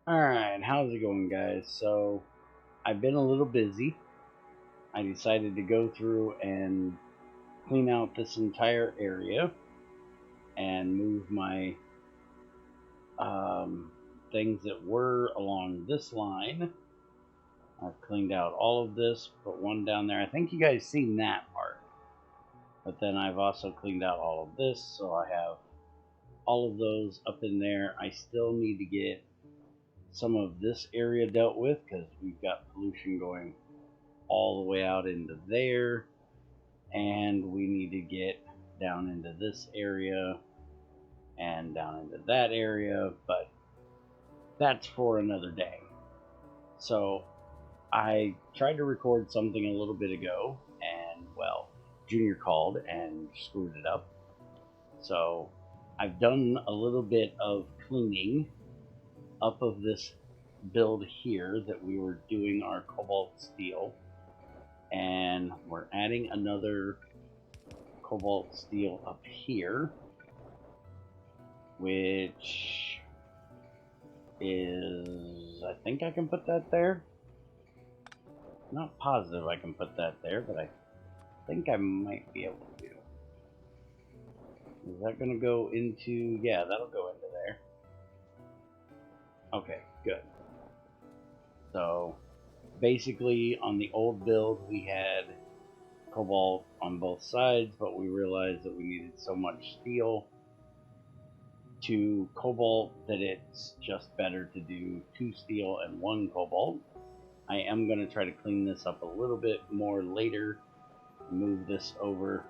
Alright, how's it going, guys? So, I've been a little busy. I decided to go through and clean out this entire area and move my things that were along this line. I've cleaned out all of this, put one down there. I think you guys seen that part. But then I've also cleaned out all of this, so I have all of those up in there. I still need to get some of this area dealt with because we've got pollution going all the way out into there, and we need to get down into this area and down into that area, but that's for another day. So I tried to record something a little bit ago, and well, Junior called and screwed it up. So I've done a little bit of cleaning up of this build here that we were doing our Cobalt steel, and we're adding another Cobalt steel up here, which is, I think I can put that there. Not positive I can put that there, but I think I might be able to. Is that going to go into, yeah, that'll go into there. Okay, good. So basically on the old build we had Cobalt on both sides, but we realized that we needed so much steel to Cobalt that it's just better to do 2 steel and 1 Cobalt. I am going to try to clean this up a little bit more later, move this over,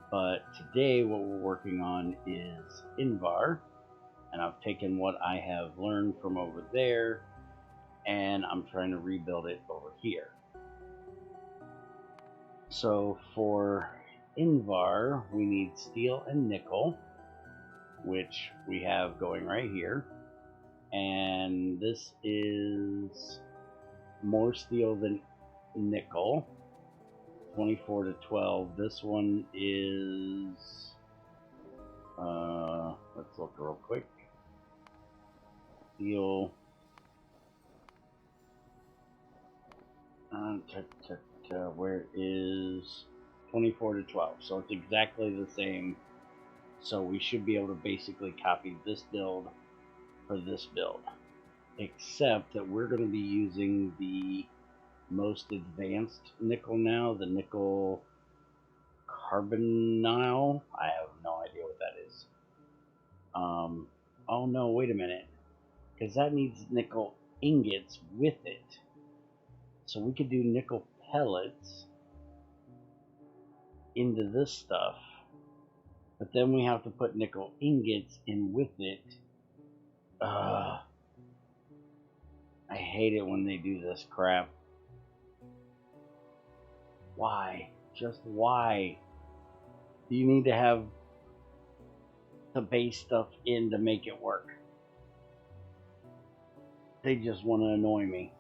but today what we're working on is Invar, and I've taken what I have learned from over there and I'm trying to rebuild it over here. So for Invar, we need steel and nickel, which we have going right here. And this is more steel than nickel, 24 to 12. This one is, let's look real quick. Steel. Where is 24 to 12? So it's exactly the same. So we should be able to basically copy this build for this build, except that we're going to be using the most advanced nickel now, the nickel carbonyl. I have no idea what that is. Oh no, wait a minute, because that needs nickel ingots with it. So we could do nickel pellets into this stuff, but then we have to put nickel ingots in with it. I hate it when they do this crap. Why? Just why? Do you need to have the base stuff in to make it work? They just want to annoy me.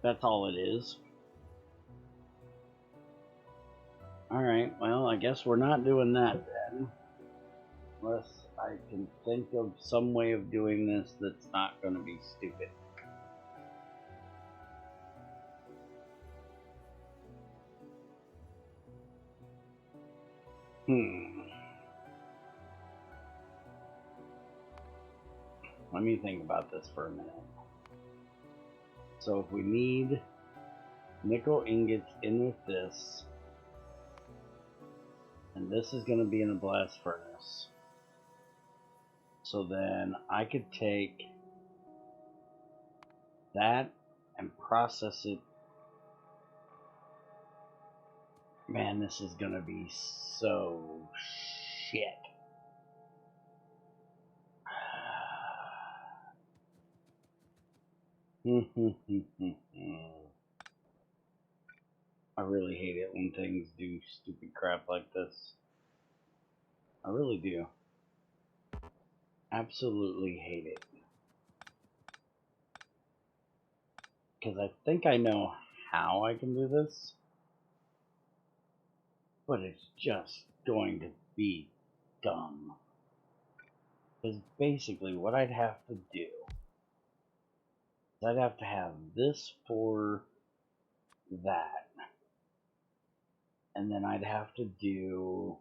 That's all it is. Alright, well, I guess we're not doing that then. Unless I can think of some way of doing this that's not going to be stupid. Let me think about this for a minute. So if we need nickel ingots in with this, and this is going to be in a blast furnace, so then I could take that and process it. Man, this is going to be so shit. I really hate it when things do stupid crap like this. I really do. Absolutely hate it. Because I think I know how I can do this, but it's just going to be dumb. Because basically what I'd have to do I'd have to have this for that. And then I'd have to do,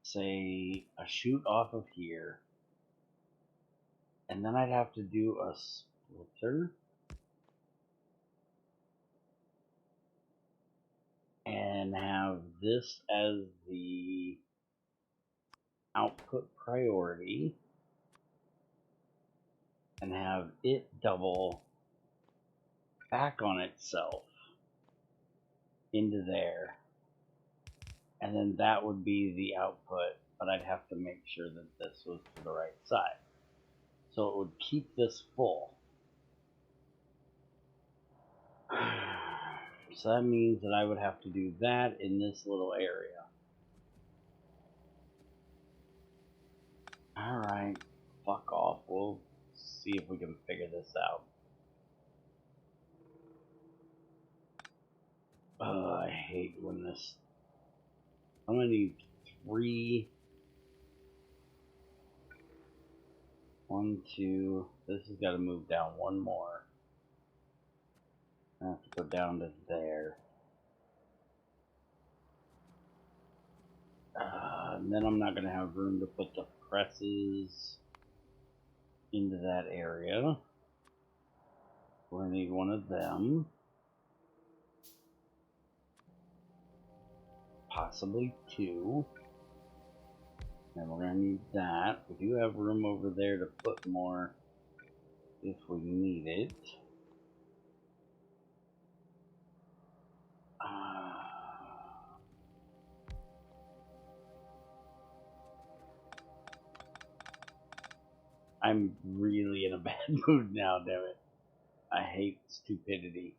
say, a chute off of here. And then I'd have to do a splitter. And have this as the output priority. And have it double back on itself into there. And then that would be the output, but I'd have to make sure that this was to the right side. So it would keep this full. So that means that I would have to do that in this little area. Alright, fuck off. We'll see if we can figure this out. I hate when this... I'm gonna need 3... 1, 2... This has got to move down one more. I have to go down to there. And then I'm not going to have room to put the presses into that area. We're going to need one of them. Possibly 2. And we're going to need that. We do have room over there to put more if we need it. I'm really in a bad mood now, damn it. I hate stupidity.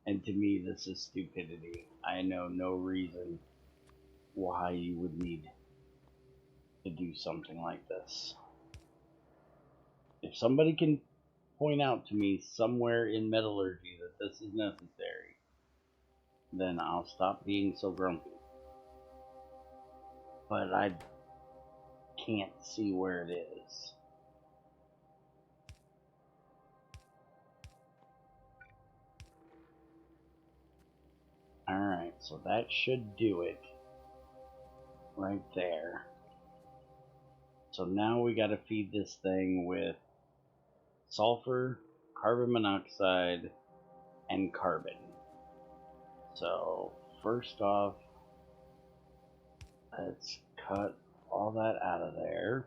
And to me, this is stupidity. I know no reason why you would need to do something like this. If somebody can point out to me somewhere in metallurgy that this is necessary, then I'll stop being so grumpy. But I can't see where it is. Alright, so that should do it. Right there. So now we gotta feed this thing with sulfur, carbon monoxide, and carbon. So first off, let's cut all that out of there.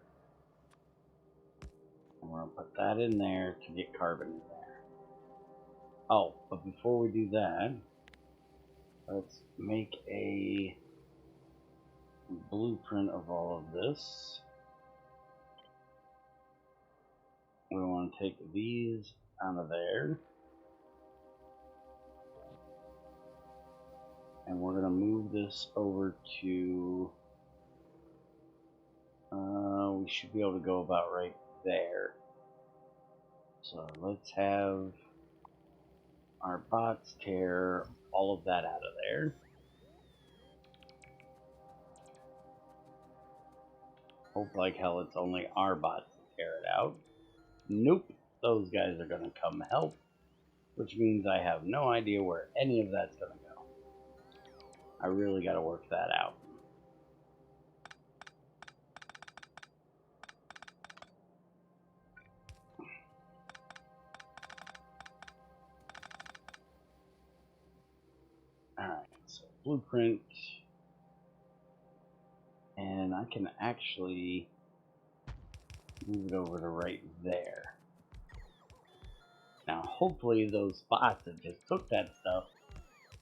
And we're gonna put that in there to get carbon in there. Oh, but before we do that, let's make a blueprint of all of this. We want to take these out of there. And we're going to move this over to... we should be able to go about right there. So let's have our bots tear all of that out of there. Hope like hell it's only our bots to tear it out. Nope, those guys are going to come help, which means I have no idea where any of that's going to go. I really got to work that out. Alright, so blueprint. And I can actually move it over to right there. Now hopefully those bots that just took that stuff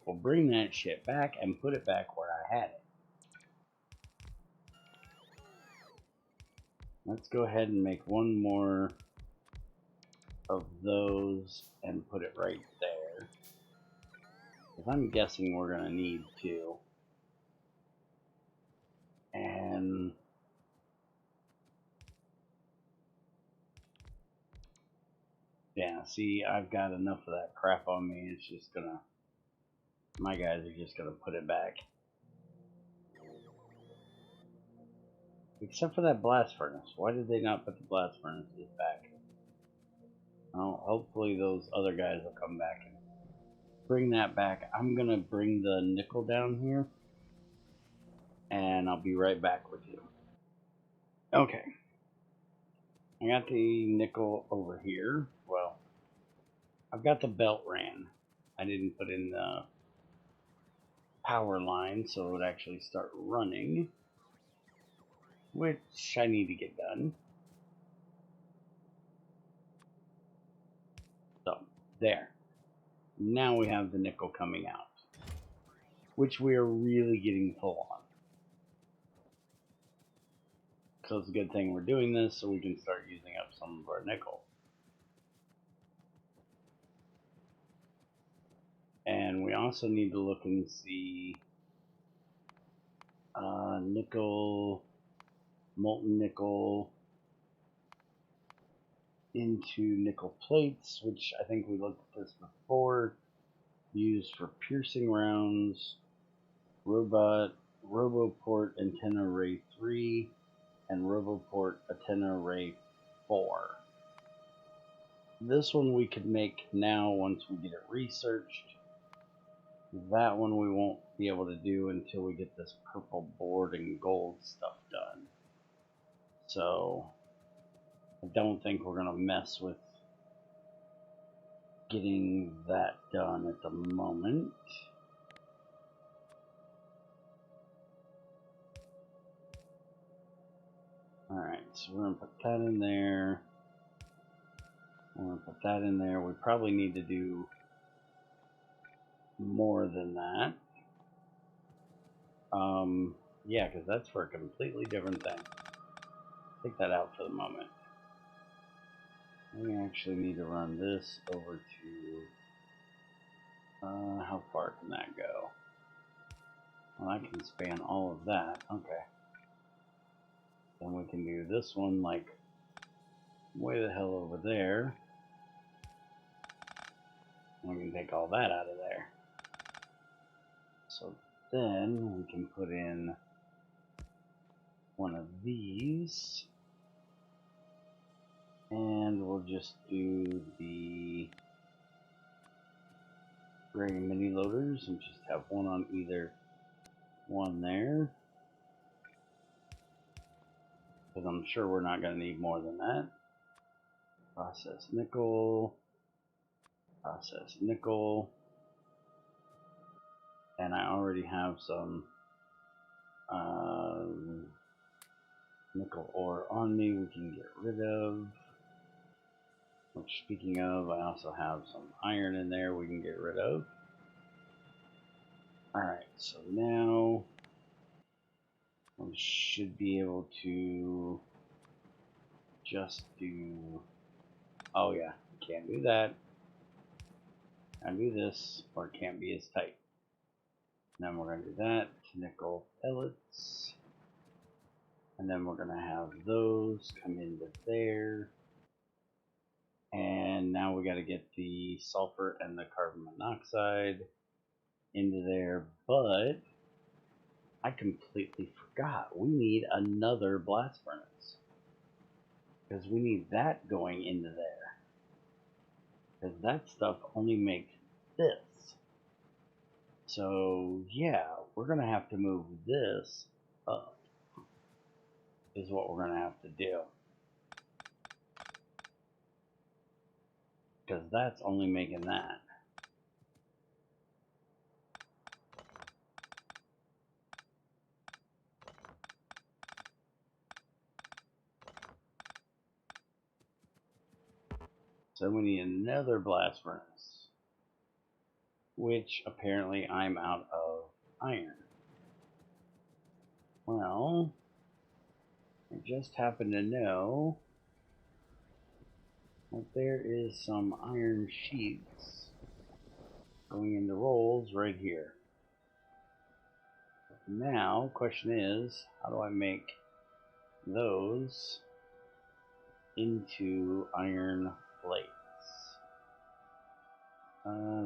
will bring that shit back and put it back where I had it. Let's go ahead and make one more of those and put it right there. Because I'm guessing we're going to need 2. And yeah, see, I've got enough of that crap on me. It's just gonna, my guys are just gonna put it back. Except for that blast furnace. Why did they not put the blast furnaces back? Well, hopefully those other guys will come back and bring that back. I'm gonna bring the nickel down here, and I'll be right back with you. Okay, I got the nickel over here. Well, I've got the belt ran. I didn't put in the power line so it would actually start running, which I need to get done. So, there. Now we have the nickel coming out, which we are really getting full on. So it's a good thing we're doing this so we can start using up some of our nickel. And we also need to look and see nickel, molten nickel into nickel plates, which I think we looked at this before, used for piercing rounds, RoboPort antenna array 3, and RoboPort antenna array 4. This one we could make now once we get it researched. That one we won't be able to do until we get this purple board and gold stuff done. So I don't think we're going to mess with getting that done at the moment. Alright, so we're going to put that in there. We're going to put that in there. We probably need to do more than that. Yeah, because that's for a completely different thing. Take that out for the moment. We actually need to run this over to... how far can that go? Well, I can span all of that. Okay. Then we can do this one like way the hell over there. We can take all that out of there. So then we can put in one of these. And we'll just do the gray mini loaders and just have one on either one there. Because I'm sure we're not going to need more than that. Process nickel. Process nickel. And I already have some nickel ore on me we can get rid of. Which, speaking of, I also have some iron in there we can get rid of. Alright, so now we should be able to just do... Oh yeah, can't do that. I do this, or it can't be as tight. And then we're going to do that to nickel pellets. And then we're going to have those come into there. And now we got to get the sulfur and the carbon monoxide into there. But I completely forgot. We need another blast furnace. Because we need that going into there. Because that stuff only makes this. So, yeah, we're going to have to move this up. Is what we're going to have to do. Because that's only making that. So we need another blast furnace. Which apparently I'm out of iron. Well, I just happen to know that there is some iron sheets going into rolls right here. Now, question is, how do I make those into iron plates?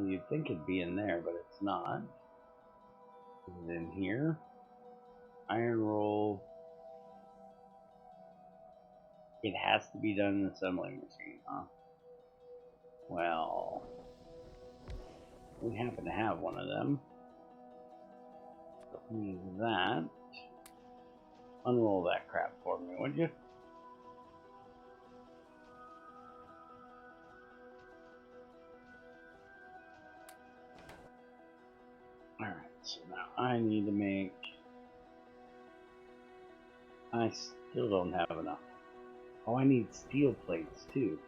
You'd think it'd be in there, but it's not. Is it in here? Iron roll. It has to be done in the assembling machine, huh? Well, we happen to have one of them. So use that. Unroll that crap for me, would you? Alright, so now I need to make... I still don't have enough. Oh, I need steel plates too.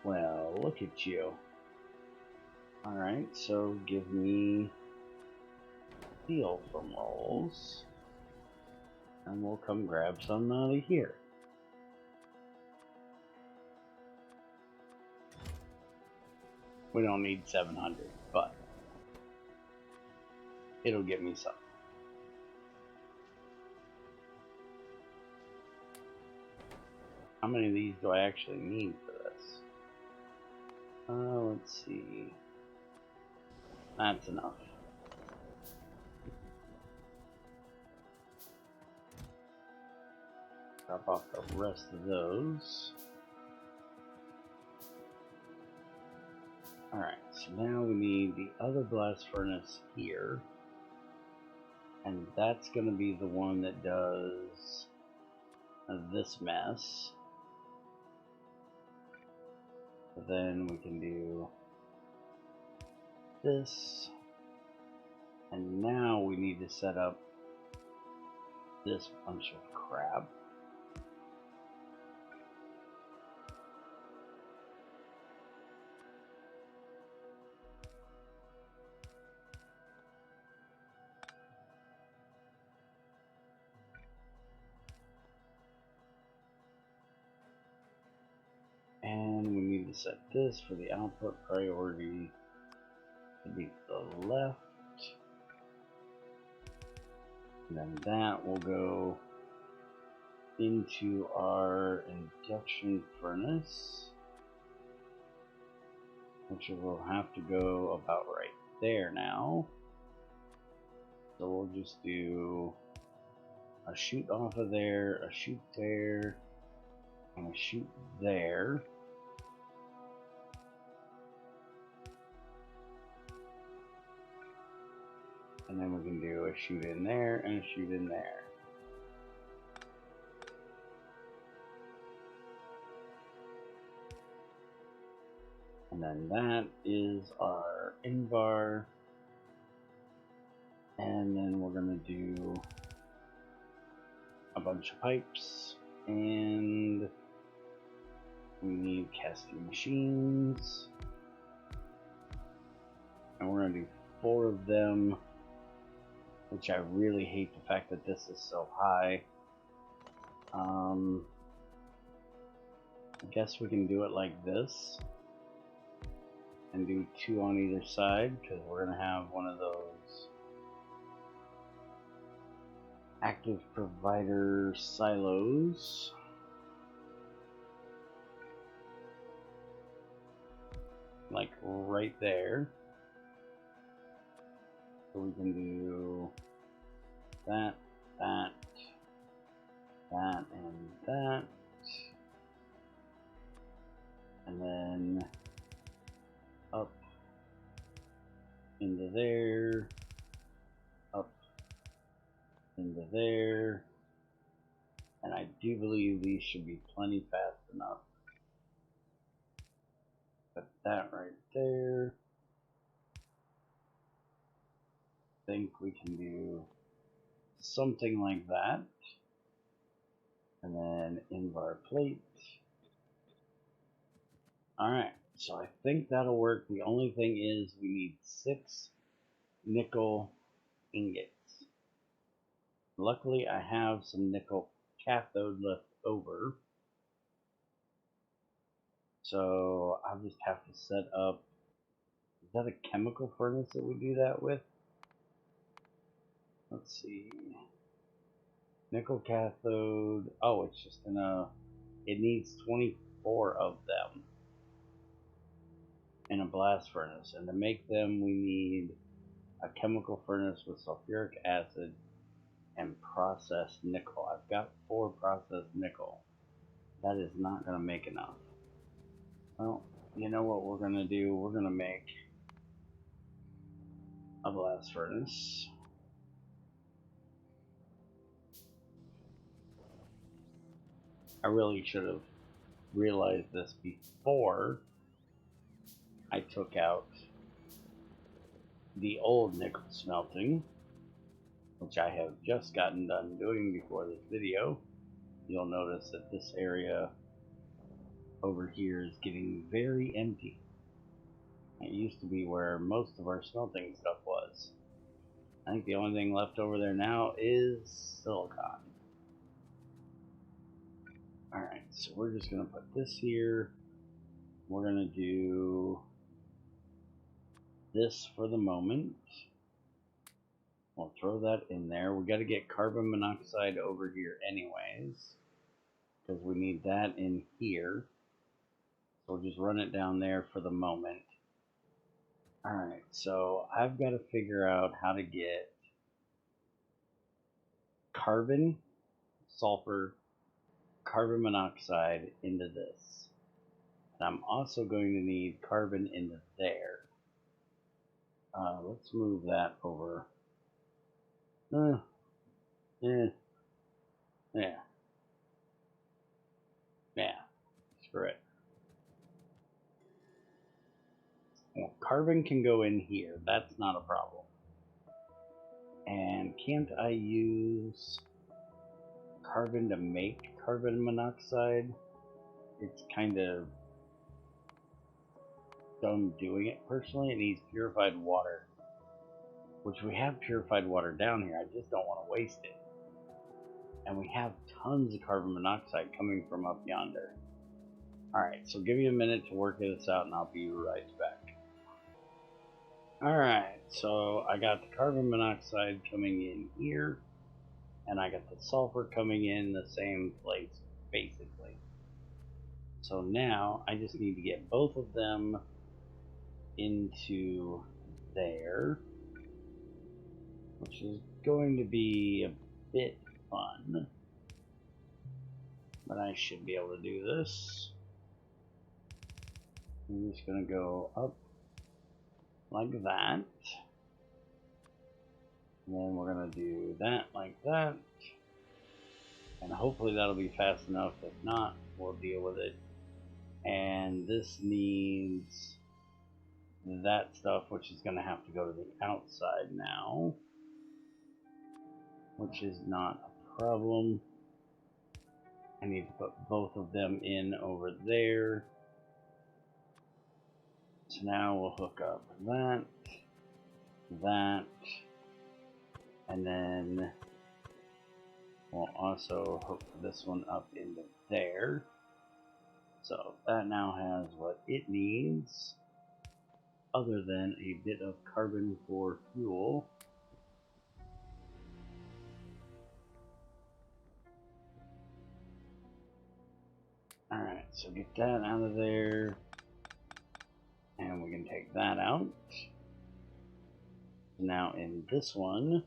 Well, look at you. Alright, so give me steel from rolls. And we'll come grab some out of here. We don't need 700, but it'll get me some. How many of these do I actually need for this? Let's see. That's enough. Drop off the rest of those. Alright, so now we need the other blast furnace here. And that's going to be the one that does this mess. So then we can do this. And now we need to set up this bunch of crap. And we need to set this for the output priority to be the left. And then that will go into our induction furnace, which will have to go about right there now. So we'll just do a chute off of there, a chute there, and a chute there. And then we can do a chute in there and a chute in there. And then that is our Invar. And then we're going to do a bunch of pipes. And we need casting machines. And we're going to do 4 of them. Which I really hate the fact that this is so high. I guess we can do it like this. And do 2 on either side, because we're going to have one of those active provider silos. Like right there. So we can do that, that, that, and that. And then up into there, up into there. And I do believe these should be plenty fast enough. Put that right there. Think we can do something like that. And then Invar plate. Alright, so I think that'll work. The only thing is we need 6 nickel ingots. Luckily I have some nickel cathode left over. So I'll just have to set up, is that a chemical furnace that we do that with? Let's see. Nickel cathode. Oh, it's just in a, it needs 24 of them in a blast furnace. And to make them, we need a chemical furnace with sulfuric acid and processed nickel. I've got 4 processed nickel. That is not going to make enough. Well, you know what we're gonna do? We're gonna make a blast furnace. I really should have realized this before I took out the old nickel smelting, which I have just gotten done doing before this video. You'll notice that this area over here is getting very empty. It used to be where most of our smelting stuff was. I think the only thing left over there now is silicon. Alright, so we're just going to put this here. We're going to do this for the moment. We'll throw that in there. We got to get carbon monoxide over here anyways, because we need that in here. So we'll just run it down there for the moment. Alright, so I've got to figure out how to get carbon, sulfur, carbon monoxide into this. And I'm also going to need carbon into there. Let's move that over. Yeah. Screw it. Well, carbon can go in here. That's not a problem. And can't I use carbon to make carbon monoxide? It's kind of dumb doing it personally. It needs purified water, which we have purified water down here. I just don't want to waste it. And we have tons of carbon monoxide coming from up yonder. Alright, so give me a minute to work this out and I'll be right back. Alright, so I got the carbon monoxide coming in here, and I got the sulfur coming in the same place, basically. So now I just need to get both of them into there, which is going to be a bit fun, but I should be able to do this. I'm just going to go up like that, and then we're going to do that like that, and hopefully that'll be fast enough. If not, we'll deal with it. And this needs that stuff, which is going to have to go to the outside now, which is not a problem. I need to put both of them in over there. So now we'll hook up that, and then we'll also hook this one up into there. So that now has what it needs, other than a bit of carbon for fuel. Alright, so get that out of there, and we can take that out. Now in this one,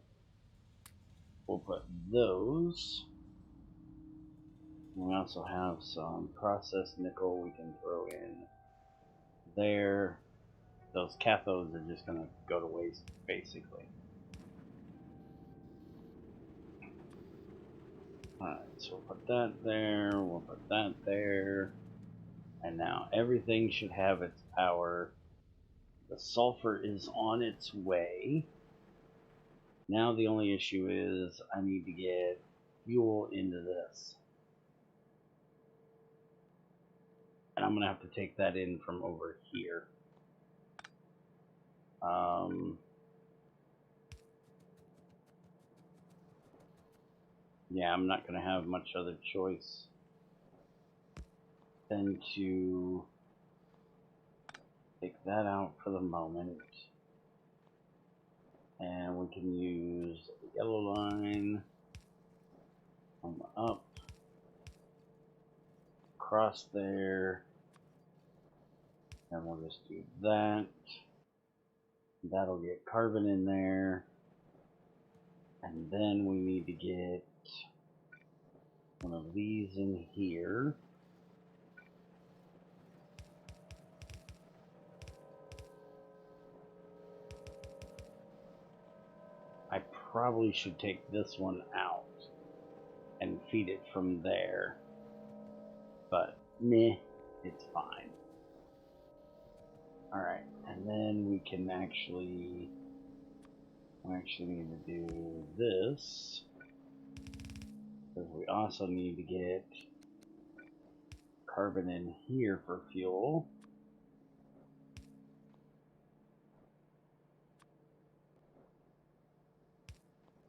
we'll put those. We also have some processed nickel we can throw in there. Those cathodes are just going to go to waste, basically. Alright, so we'll put that there, we'll put that there, and now everything should have its power. The sulfur is on its way. Now the only issue is I need to get fuel into this. And I'm going to have to take that in from over here. Yeah, I'm not going to have much other choice than to take that out for the moment. And we can use the yellow line, come up, across there, and we'll just do that. That'll get carbon in there. And then we need to get one of these in here. probably should take this one out and feed it from there. But meh, it's fine. Alright, and then we can actually need to do this, because we also need to get carbon in here for fuel.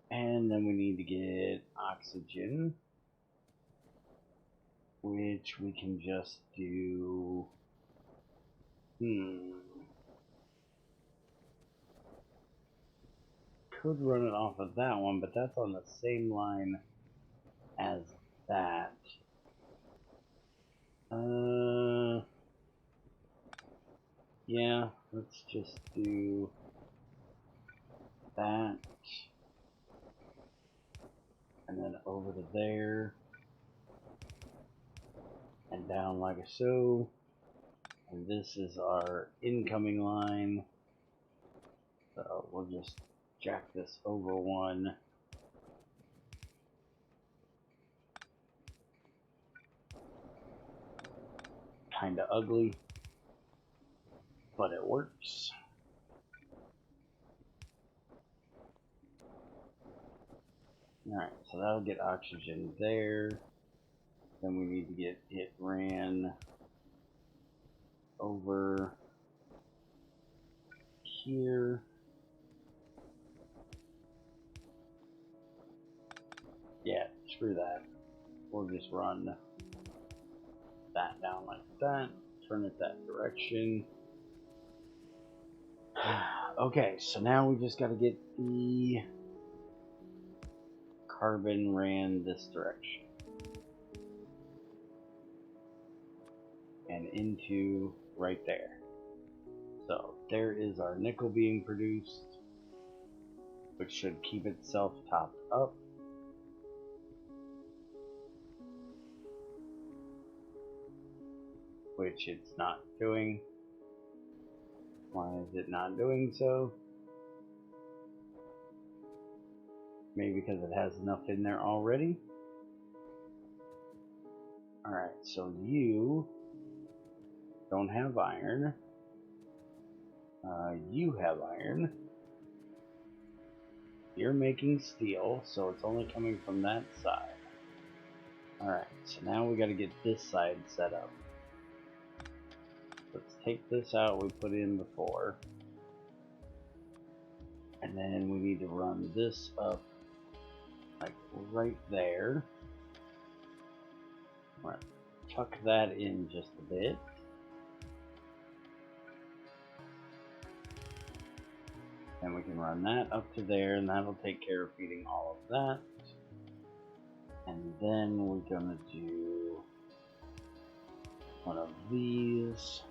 And then we need to get oxygen, which we can just do, could run it off of that one, but that's on the same line as that. Yeah, let's just do that. And then over to there. And down like so. And this is our incoming line. So we'll just jack this over one. Kinda ugly, but it works. Alright, so that'll get oxygen there. Then we need to get it ran over here. Yeah, screw that. We'll just run that down like that. Turn it that direction. Okay, so now we just got to get the carbon ran this direction. And into right there. So there is our nickel being produced, which should keep itself topped up. Which it's not doing. Why is it not doing so? Maybe because it has enough in there already. Alright, so you don't have iron. You have iron. You're making steel, so it's only coming from that side. Alright, so now we gotta get this side set up. Let's take this out we put in before. And then we need to run this up like right there. All right, tuck that in just a bit. And we can run that up to there, and that'll take care of feeding all of that. And then we're gonna do one of these.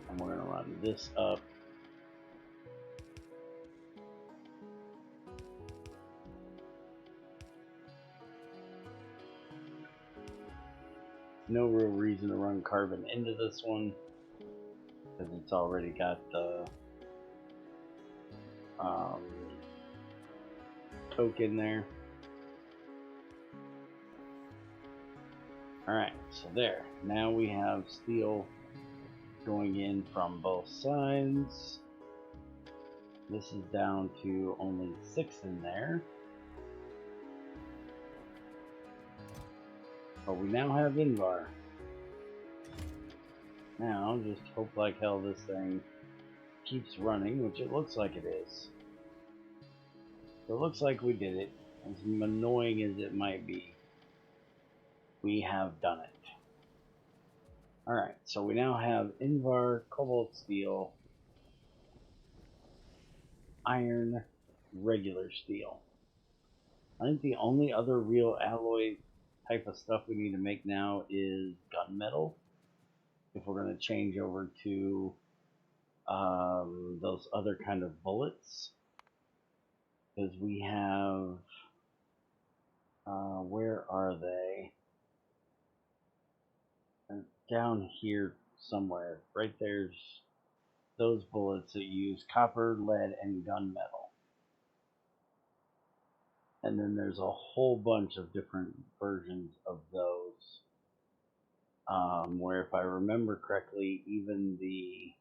And we're gonna run this up. No real reason to run carbon into this one, because it's already got the coke in there. Alright, so there. Now we have steel going in from both sides. This is down to only 6 in there. But we now have Invar. Now, just hope like hell this thing keeps running, which it looks like it is. So it looks like we did it. As annoying as it might be, we have done it. Alright, so we now have Invar, Cobalt steel, iron, regular steel. I think the only other real alloy type of stuff we need to make now is gunmetal, if we're going to change over to those other kind of bullets, because we have where are they? down here somewhere. Right there's those bullets that use copper, lead, and gunmetal. And then there's a whole bunch of different versions of those. Where if I remember correctly, even the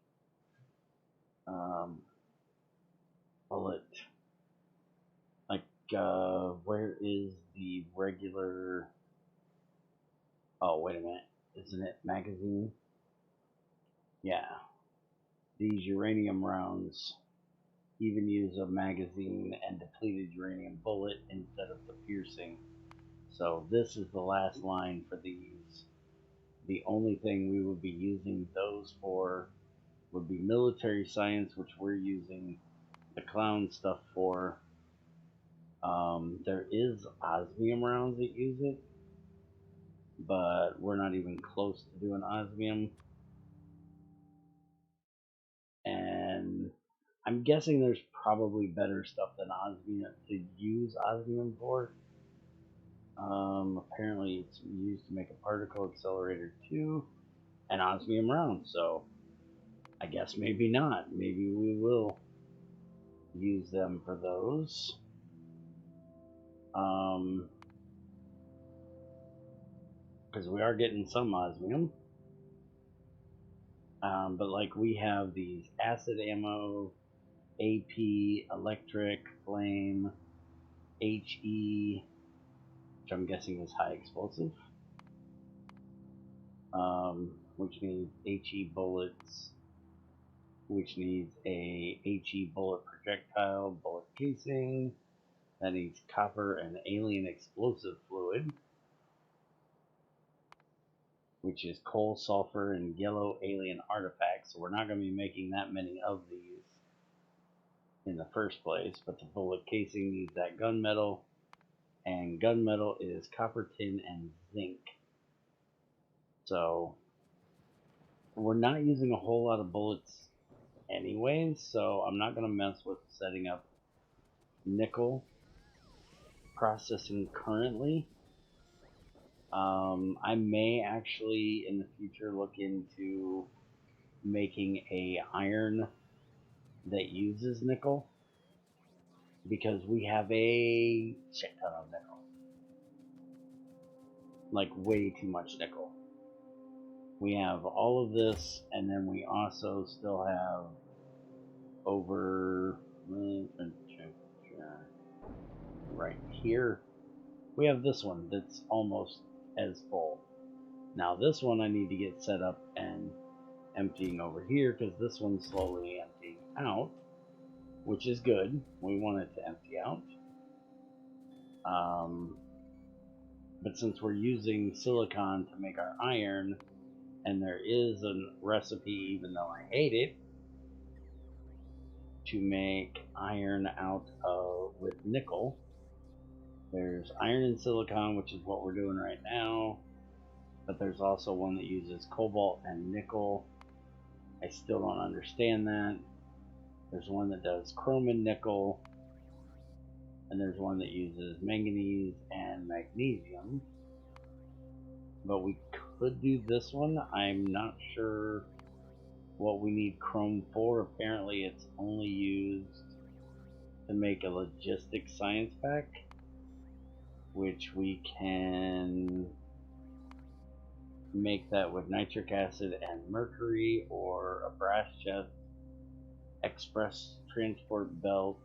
bullet, like, where is the regular, oh, wait a minute, isn't it magazine? Yeah. These uranium rounds even use a magazine and depleted uranium bullet instead of the piercing. So this is the last line for these. The only thing we would be using those for would be military science, which we're using the clown stuff for. There is osmium rounds that use it, but we're not even close to doing osmium. And I'm guessing there's probably better stuff than osmium to use osmium for. Apparently it's used to make a particle accelerator too, and osmium rounds, so I guess maybe not. Maybe we will use them for those. Because we are getting some osmium. But like we have these acid ammo, AP, electric, flame, HE, which I'm guessing is high explosive, which needs HE bullets, which needs a HE bullet projectile, bullet casing, that needs copper and alien explosive fluid, which is coal, sulfur, and yellow alien artifacts. So we're not going to be making that many of these in the first place, but the bullet casing needs that gunmetal, and gunmetal is copper, tin, and zinc. So we're not using a whole lot of bullets anyways, so I'm not going to mess with setting up nickel processing currently. I may actually in the future look into making a iron that uses nickel, because we have a shit ton of nickel, like way too much nickel. We have all of this, and then we also still have over right here we have this one that's almost as full. Now this one I need to get set up and emptying over here, because this one's slowly emptying out, which is good. We want it to empty out. But since we're using silicon to make our iron, and there is a recipe, even though I hate it, to make iron out of with nickel. There's iron and silicon, which is what we're doing right now, but there's also one that uses cobalt and nickel. I still don't understand that. There's one that does chrome and nickel, and there's one that uses manganese and magnesium. But we could do this one. I'm not sure what we need chrome for. Apparently it's only used to make a logistics science pack, which we can make that with nitric acid and mercury, or a brass chest, express transport belt,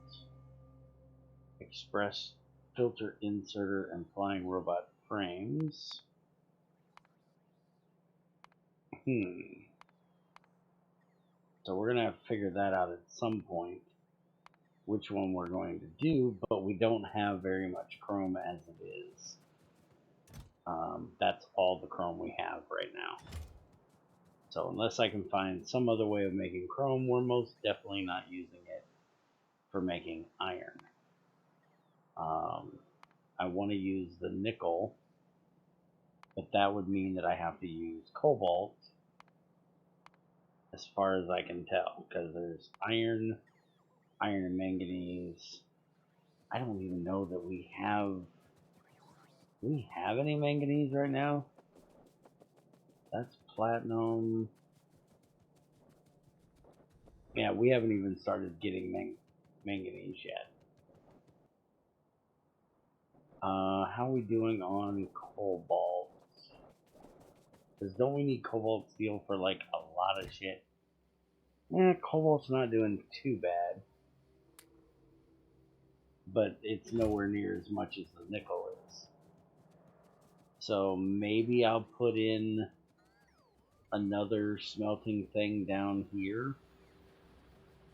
express filter inserter, and flying robot frames. So we're gonna have to figure that out at some point, which one we're going to do, but we don't have very much chrome as it is. That's all the chrome we have right now. So unless I can find some other way of making chrome, we're most definitely not using it for making iron. I want to use the nickel, but that would mean that I have to use cobalt, as far as I can tell, because there's iron and manganese. I don't even know that we have any manganese right now. That's platinum. Yeah, we haven't even started getting manganese yet. How are we doing on cobalt? Because don't we need cobalt steel for like a lot of shit? Cobalt's not doing too bad. But it's nowhere near as much as the nickel is. So maybe I'll put in another smelting thing down here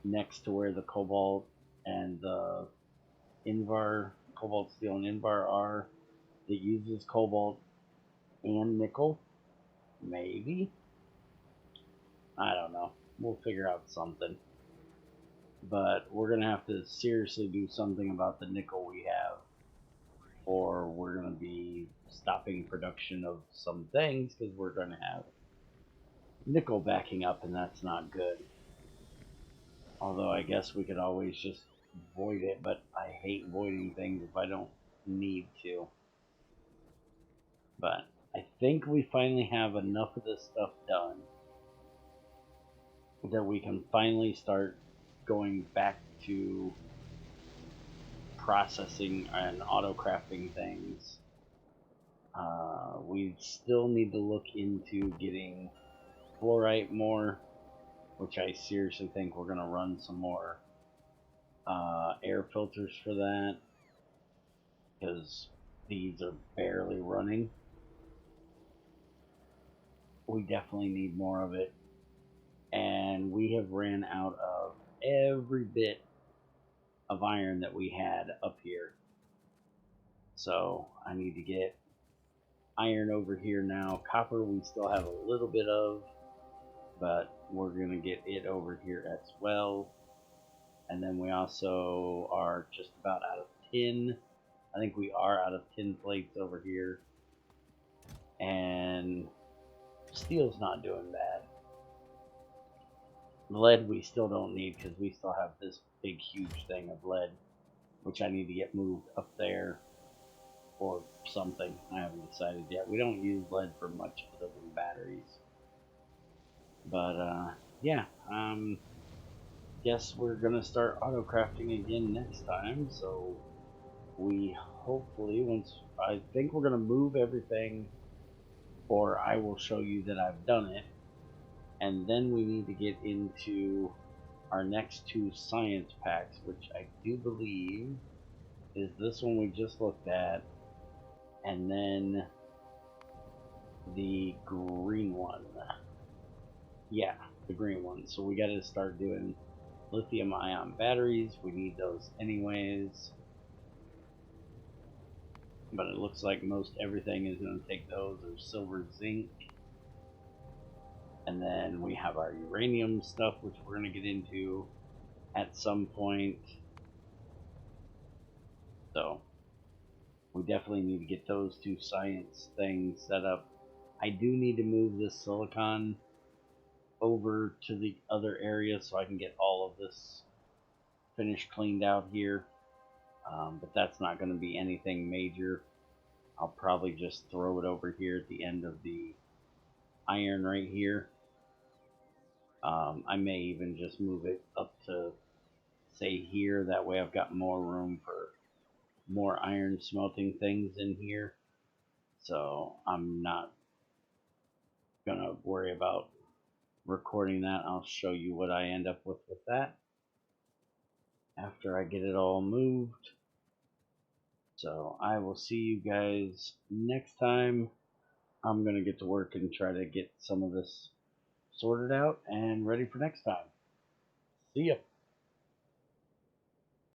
next to where the cobalt and the Invar, cobalt steel and Invar are, that uses cobalt and nickel. Maybe. I don't know. We'll figure out something. But we're going to have to seriously do something about the nickel we have, or we're going to be stopping production of some things because we're going to have nickel backing up, and that's not good. Although I guess we could always just void it, but I hate voiding things if I don't need to. But I think we finally have enough of this stuff done that we can finally start going back to processing and auto crafting things. We still need to look into getting fluorite more, which I seriously think we're going to run some more air filters for that, because these are barely running. We definitely need more of it, and we have ran out of every bit of iron that we had up here. So I need to get iron over here now. Copper we still have a little bit of, but we're going to get it over here as well. And then we also are just about out of tin. I think we are out of tin plates over here. And steel's not doing bad. Lead we still don't need because we still have this big huge thing of lead, which I need to get moved up there or something. I haven't decided yet. We don't use lead for much other than batteries. But yeah, guess we're gonna start auto crafting again next time. So we hopefully, once I think we're gonna move everything, or I will show you that I've done it, and then we need to get into our next two science packs, which I do believe is this one we just looked at, and then the green one. Yeah, the green one. So we got to start doing lithium ion batteries. We need those anyways, but it looks like most everything is going to take those, or silver, zinc. And then we have our uranium stuff, which we're going to get into at some point. So we definitely need to get those two science things set up. I do need to move this silicon over to the other area so I can get all of this finished, cleaned out here. But that's not going to be anything major. I'll probably just throw it over here at the end of the iron right here. I may even just move it up to, say, here. That way I've got more room for more iron smelting things in here. So I'm not going to worry about recording that. I'll show you what I end up with that after I get it all moved. So I will see you guys next time. I'm going to get to work and try to get some of this sorted out and ready for next time. See ya.